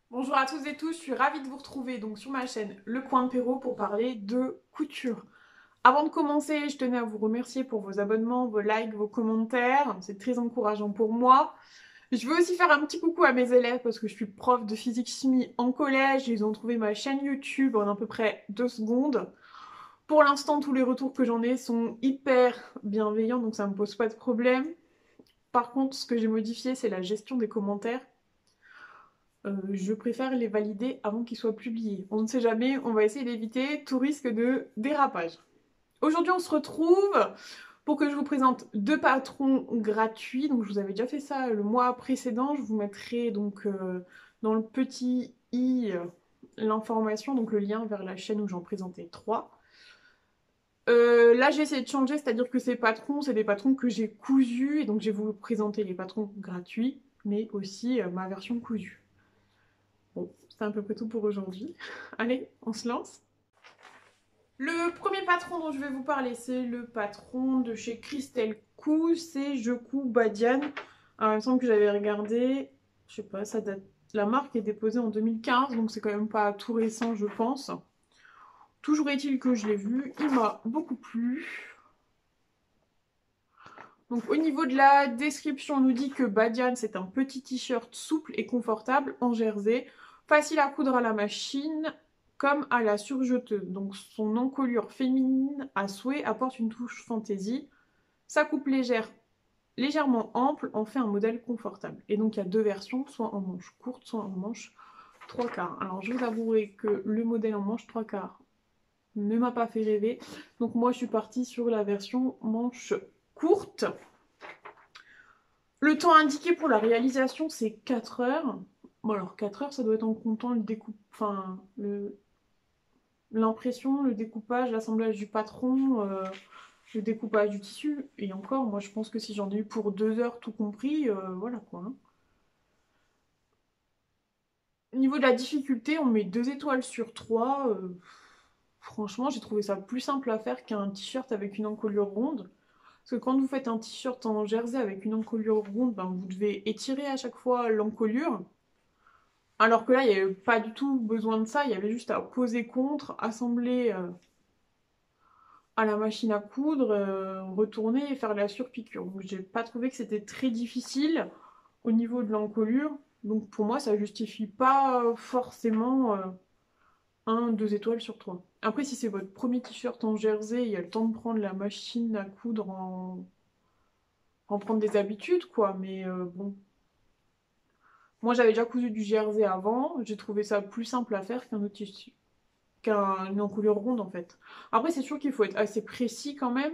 Bonjour à toutes et tous, je suis ravie de vous retrouver donc sur ma chaîne Le Coin de Perrault pour parler de couture. Avant de commencer, je tenais à vous remercier pour vos abonnements, vos likes, vos commentaires, c'est très encourageant pour moi. Je veux aussi faire un petit coucou à mes élèves parce que je suis prof de physique-chimie en collège, ils ont trouvé ma chaîne YouTube en à peu près 2 secondes. Pour l'instant, tous les retours que j'en ai sont hyper bienveillants, donc ça me pose pas de problème. Par contre, ce que j'ai modifié, c'est la gestion des commentaires. Je préfère les valider avant qu'ils soient publiés. On ne sait jamais, on va essayer d'éviter tout risque de dérapage. Aujourd'hui, on se retrouve pour que je vous présente 2 patrons gratuits. Donc, je vous avais déjà fait ça le mois précédent. Je vous mettrai donc dans le petit i l'information, donc le lien vers la chaîne où j'en présentais 3. Là, j'ai essayé de changer, c'est-à-dire que ces patrons, c'est des patrons que j'ai cousus. Et donc, je vais vous présenter les patrons gratuits, mais aussi ma version cousue. Bon, c'est à peu près tout pour aujourd'hui. Allez, on se lance. Le premier patron dont je vais vous parler, c'est le patron de chez Christelle Cou, c'est Je Couds Badiane. Alors, il me semble que j'avais regardé, je sais pas, ça date. La marque est déposée en 2015, donc c'est quand même pas tout récent, je pense. Toujours est-il que je l'ai vu, il m'a beaucoup plu. Donc au niveau de la description, on nous dit que Badiane, c'est un petit t-shirt souple et confortable en jersey, facile à coudre à la machine comme à la surjeteuse. Donc son encolure féminine à souhait apporte une touche fantaisie. Sa coupe légère, légèrement ample en fait un modèle confortable. Et donc il y a 2 versions, soit en manche courte, soit en manche 3/4. Alors je vous avouerai que le modèle en manche 3/4 ne m'a pas fait rêver. Donc moi je suis partie sur la version manche courte. Le temps indiqué pour la réalisation, c'est 4 heures. Bon, alors 4 heures, ça doit être en comptant le enfin, l'impression, le découpage, l'assemblage du patron, le découpage du tissu. Et encore, moi, je pense que si j'en ai eu pour 2 heures tout compris, voilà quoi. Hein. Au niveau de la difficulté, on met 2 étoiles sur 3. Franchement, j'ai trouvé ça plus simple à faire qu'un t-shirt avec une encolure ronde. Parce que quand vous faites un t-shirt en jersey avec une encolure ronde, ben, vous devez étirer à chaque fois l'encolure. Alors que là, il n'y avait pas du tout besoin de ça, il y avait juste à poser contre, assembler à la machine à coudre, retourner et faire la surpiqûre. Donc j'ai pas trouvé que c'était très difficile au niveau de l'encolure. Donc pour moi, ça justifie pas forcément 2 étoiles sur 3. Après, si c'est votre premier t-shirt en jersey, il y a le temps de prendre la machine à coudre en prendre des habitudes, quoi. Mais bon. Moi, j'avais déjà cousu du jersey avant, j'ai trouvé ça plus simple à faire qu'un autre tissu. Qu'une encolure ronde en fait. Après c'est sûr qu'il faut être assez précis quand même.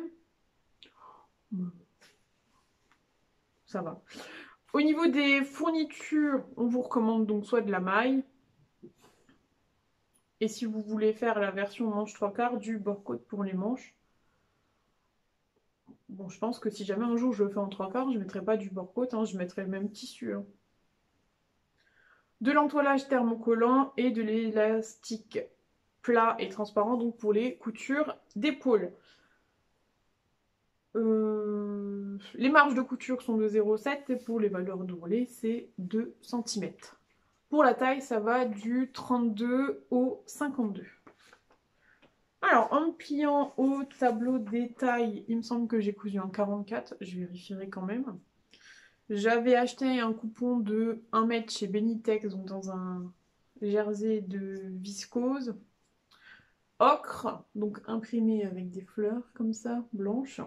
Ça va. Au niveau des fournitures, on vous recommande donc soit de la maille. Et si vous voulez faire la version manche 3/4, du bord-côte pour les manches. Bon, je pense que si jamais un jour je le fais en 3/4, je ne mettrai pas du bord-côte, hein, je mettrai le même tissu. Hein. De l'entoilage thermocollant et de l'élastique plat et transparent donc pour les coutures d'épaule. Les marges de couture sont de 0,7 et pour les valeurs d'ourlet, c'est 2 cm. Pour la taille, ça va du 32 au 52. Alors, en me pliant au tableau des tailles, il me semble que j'ai cousu en 44. Je vérifierai quand même. J'avais acheté un coupon de 1 mètre chez Benitex, donc dans un jersey de viscose. Ocre, donc imprimé avec des fleurs comme ça, blanches.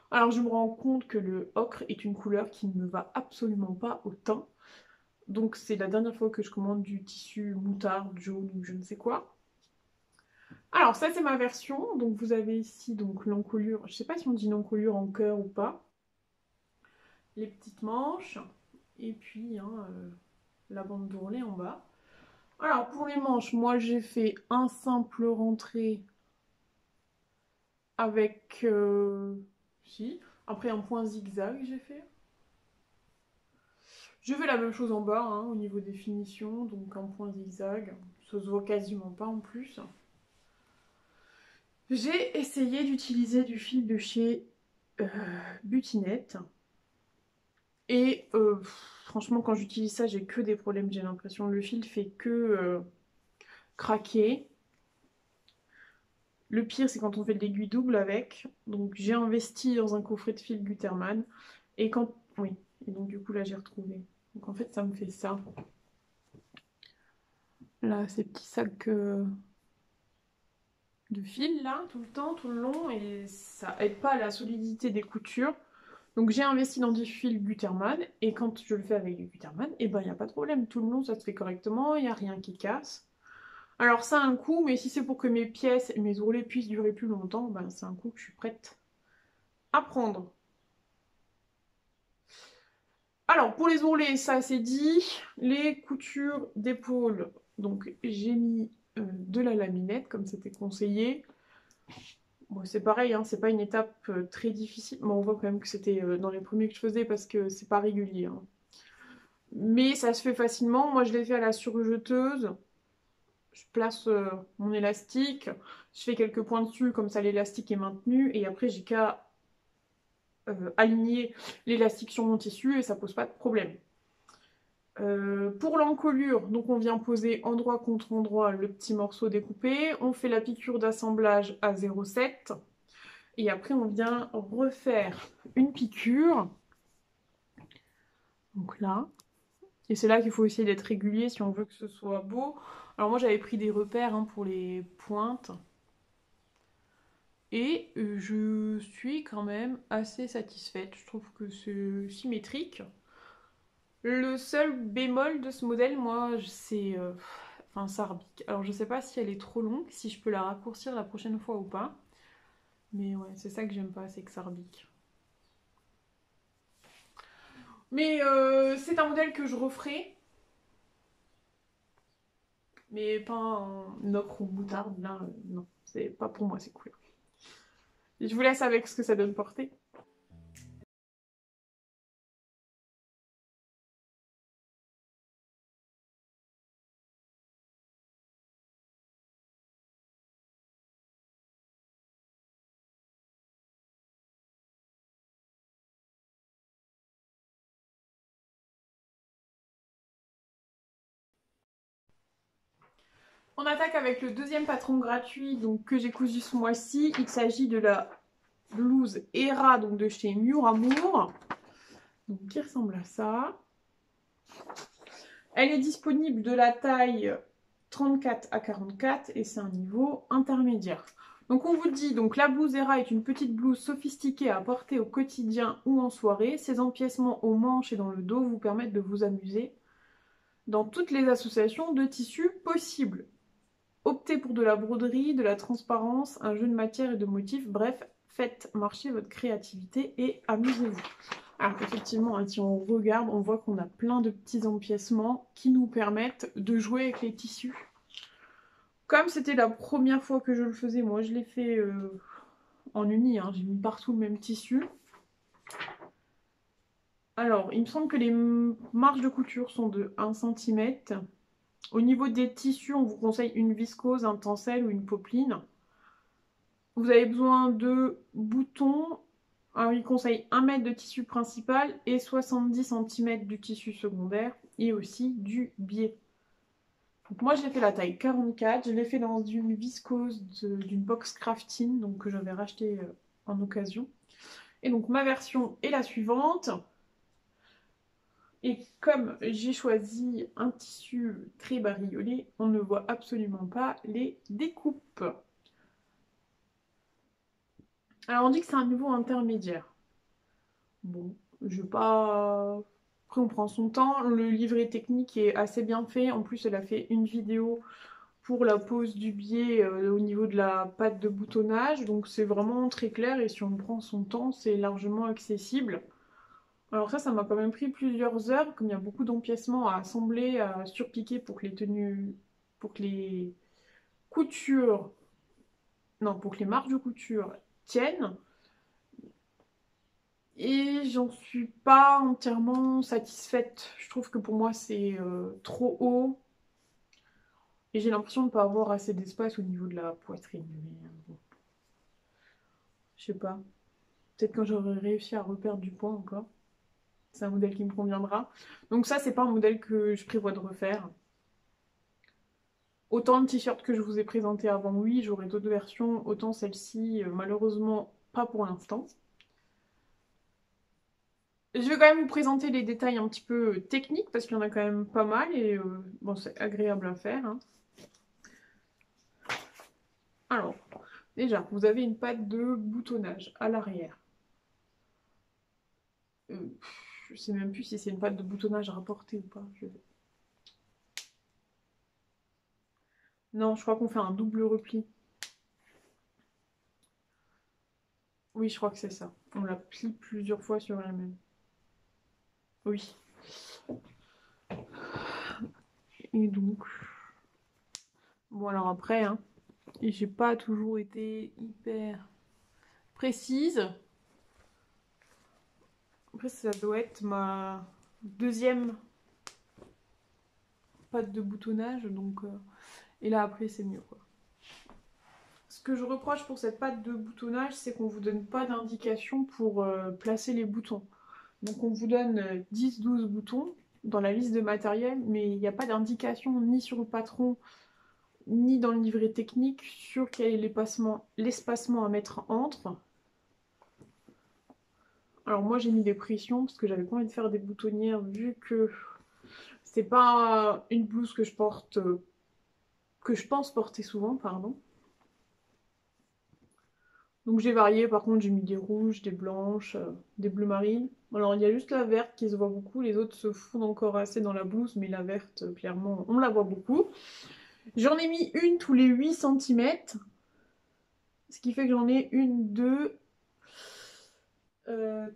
Alors je me rends compte que le ocre est une couleur qui ne me va absolument pas au teint. Donc c'est la dernière fois que je commande du tissu moutarde, jaune ou je ne sais quoi. Alors ça c'est ma version. Donc vous avez ici donc l'encolure. Je ne sais pas si on dit une encolure en cœur ou pas. Les petites manches. Et puis hein, la bande d'ourlet en bas. Alors pour les manches, moi j'ai fait un simple rentré avec... si. Après un point zigzag j'ai fait. Je fais la même chose en bas, hein, au niveau des finitions, donc un point zigzag. Ça se voit quasiment pas en plus. J'ai essayé d'utiliser du fil de chez butinette. Et franchement, quand j'utilise ça, j'ai que des problèmes. J'ai l'impression que le fil fait que craquer. Le pire, c'est quand on fait de l'aiguille double avec. Donc j'ai investi dans un coffret de fil Gutermann. Et quand... Oui, et donc du coup là j'ai retrouvé. Donc en fait ça me fait ça. Là, ces petits sacs de fil là, tout le temps, tout le long. Et ça aide pas à la solidité des coutures. Donc j'ai investi dans du fil Gutermann. Et quand je le fais avec du Gutermann, et ben il n'y a pas de problème. Tout le long ça se fait correctement, il n'y a rien qui casse. Alors ça a un coût, mais si c'est pour que mes pièces et mes ourlets puissent durer plus longtemps, ben c'est un coût que je suis prête à prendre. Alors pour les ourlets, ça c'est dit. Les coutures d'épaule, donc j'ai mis de la laminette comme c'était conseillé. Bon, c'est pareil, hein, c'est pas une étape très difficile, mais on voit quand même que c'était dans les premiers que je faisais parce que c'est pas régulier, hein. Mais ça se fait facilement. Moi je l'ai fait à la surjeteuse. Je place mon élastique, je fais quelques points dessus, comme ça l'élastique est maintenu, et après j'ai qu'à aligner l'élastique sur mon tissu et ça pose pas de problème. Pour l'encolure, donc on vient poser endroit contre endroit le petit morceau découpé, on fait la piqûre d'assemblage à 0,7 et après on vient refaire une piqûre, donc là, et c'est là qu'il faut essayer d'être régulier si on veut que ce soit beau. Alors moi j'avais pris des repères hein, pour les pointes, et je suis quand même assez satisfaite, je trouve que c'est symétrique. Le seul bémol de ce modèle, moi, c'est enfin, Sarbic. Alors je sais pas si elle est trop longue, si je peux la raccourcir la prochaine fois ou pas. Mais ouais, c'est ça que j'aime pas, c'est que Sarbic. Mais c'est un modèle que je referai. Mais pas en ocre ou moutarde, là, non. C'est pas pour moi, c'est cool. Je vous laisse avec ce que ça donne porter. On attaque avec le deuxième patron gratuit donc, que j'ai cousu ce mois-ci. Il s'agit de la blouse Hera donc, de chez Mur Amour. Donc, qui ressemble à ça. Elle est disponible de la taille 34 à 44 et c'est un niveau intermédiaire. Donc on vous dit, donc la blouse Hera est une petite blouse sophistiquée à porter au quotidien ou en soirée. Ses empiècements aux manches et dans le dos vous permettent de vous amuser dans toutes les associations de tissus possibles. Optez pour de la broderie, de la transparence, un jeu de matière et de motifs, bref, faites marcher votre créativité et amusez-vous. Alors effectivement, si on regarde, on voit qu'on a plein de petits empiècements qui nous permettent de jouer avec les tissus. Comme c'était la première fois que je le faisais, moi je l'ai fait en uni, hein, j'ai mis partout le même tissu. Alors, il me semble que les marges de couture sont de 1 cm. Au niveau des tissus, on vous conseille une viscose, un tencel ou une popeline. Vous avez besoin de boutons. Alors, il conseille 1 mètre de tissu principal et 70 cm du tissu secondaire et aussi du biais. Donc moi, j'ai fait la taille 44. Je l'ai fait dans une viscose d'une box crafting donc, que j'avais racheté en occasion. Et donc, ma version est la suivante. Et comme j'ai choisi un tissu très bariolé, on ne voit absolument pas les découpes. Alors, on dit que c'est un niveau intermédiaire. Bon, je vais pas... Après, on prend son temps. Le livret technique est assez bien fait. En plus, elle a fait une vidéo pour la pose du biais au niveau de la patte de boutonnage. Donc, c'est vraiment très clair. Et si on prend son temps, c'est largement accessible. Alors ça m'a quand même pris plusieurs heures. Comme il y a beaucoup d'empiècements à assembler, à surpiquer pour que les tenues... Pour que les coutures... Non, pour que les marges de couture tiennent. Et j'en suis pas entièrement satisfaite. Je trouve que pour moi c'est trop haut. Et j'ai l'impression de ne pas avoir assez d'espace au niveau de la poitrine. Mais bon, je sais pas. Peut-être quand j'aurai réussi à reperdre du poids encore. C'est un modèle qui me conviendra. Donc ça, c'est pas un modèle que je prévois de refaire. Autant le t-shirt que je vous ai présenté avant, oui, j'aurai d'autres versions. Autant celle-ci, malheureusement, pas pour l'instant. Je vais quand même vous présenter les détails un petit peu techniques parce qu'il y en a quand même pas mal et bon, c'est agréable à faire, hein. Alors, déjà, vous avez une patte de boutonnage à l'arrière. Je sais même plus si c'est une patte de boutonnage rapportée ou pas. Non, je crois qu'on fait un double repli. Oui, je crois que c'est ça. On la plie plusieurs fois sur elle-même. Oui. Et donc... Bon, alors après, hein, j'ai pas toujours été hyper précise. Après, ça doit être ma deuxième patte de boutonnage, donc... Et là, après, c'est mieux, quoi. Ce que je reproche pour cette patte de boutonnage, c'est qu'on vous donne pas d'indication pour placer les boutons. Donc on vous donne 10-12 boutons dans la liste de matériel, mais il n'y a pas d'indication ni sur le patron, ni dans le livret technique sur quel est l'espacement à mettre entre. Alors moi j'ai mis des pressions parce que j'avais pas envie de faire des boutonnières vu que c'est pas une blouse que je porte, que je pense porter souvent, pardon. Donc j'ai varié, par contre j'ai mis des rouges, des blanches, des bleus marines. Alors il y a juste la verte qui se voit beaucoup, les autres se fondent encore assez dans la blouse, mais la verte, clairement, on la voit beaucoup. J'en ai mis une tous les 8 cm, ce qui fait que j'en ai une, 2,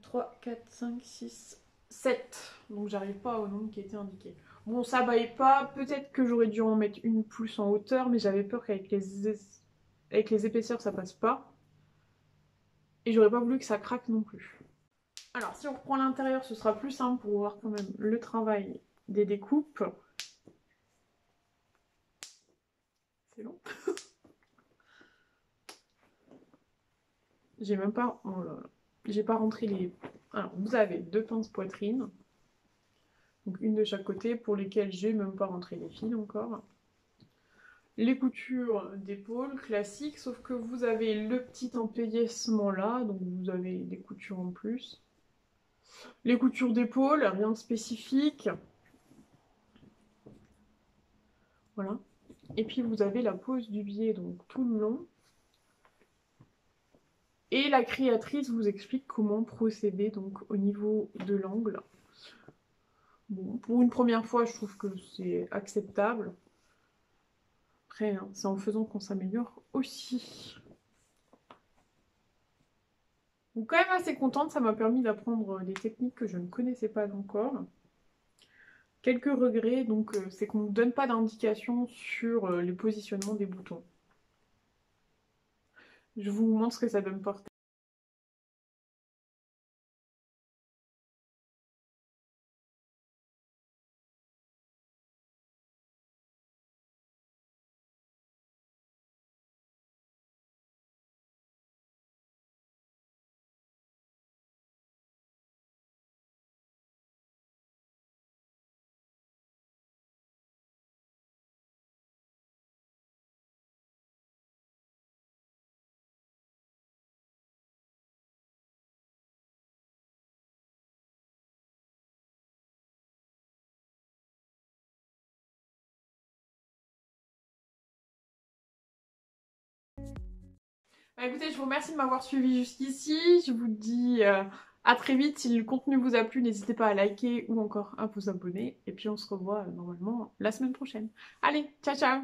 3, 4, 5, 6, 7. Donc j'arrive pas au nombre qui était indiqué. Bon, ça baille pas, peut-être que j'aurais dû en mettre une plus en hauteur, mais j'avais peur qu'avec les épaisseurs ça passe pas. Et j'aurais pas voulu que ça craque non plus. Alors si on reprend l'intérieur, ce sera plus simple pour voir quand même le travail des découpes. C'est long. J'ai même pas... Oh là là. J'ai pas rentré les... Alors vous avez 2 pinces poitrine. Donc une de chaque côté pour lesquelles j'ai même pas rentré les fils encore. Les coutures d'épaule classiques, sauf que vous avez le petit empaillaissement là, donc vous avez des coutures en plus. Les coutures d'épaule, rien de spécifique. Voilà. Et puis vous avez la pose du biais donc tout le long. Et la créatrice vous explique comment procéder donc au niveau de l'angle. Bon, pour une première fois, je trouve que c'est acceptable. Après, hein, c'est en faisant qu'on s'améliore aussi. Donc quand même assez contente, ça m'a permis d'apprendre des techniques que je ne connaissais pas encore. Quelques regrets, donc c'est qu'on ne donne pas d'indication sur le positionnement des boutons. Je vous montre ce que ça donne porter. Bah, écoutez, je vous remercie de m'avoir suivi jusqu'ici. Je vous dis à très vite. Si le contenu vous a plu, n'hésitez pas à liker ou encore à vous abonner. Et puis on se revoit normalement la semaine prochaine. Allez, ciao ciao!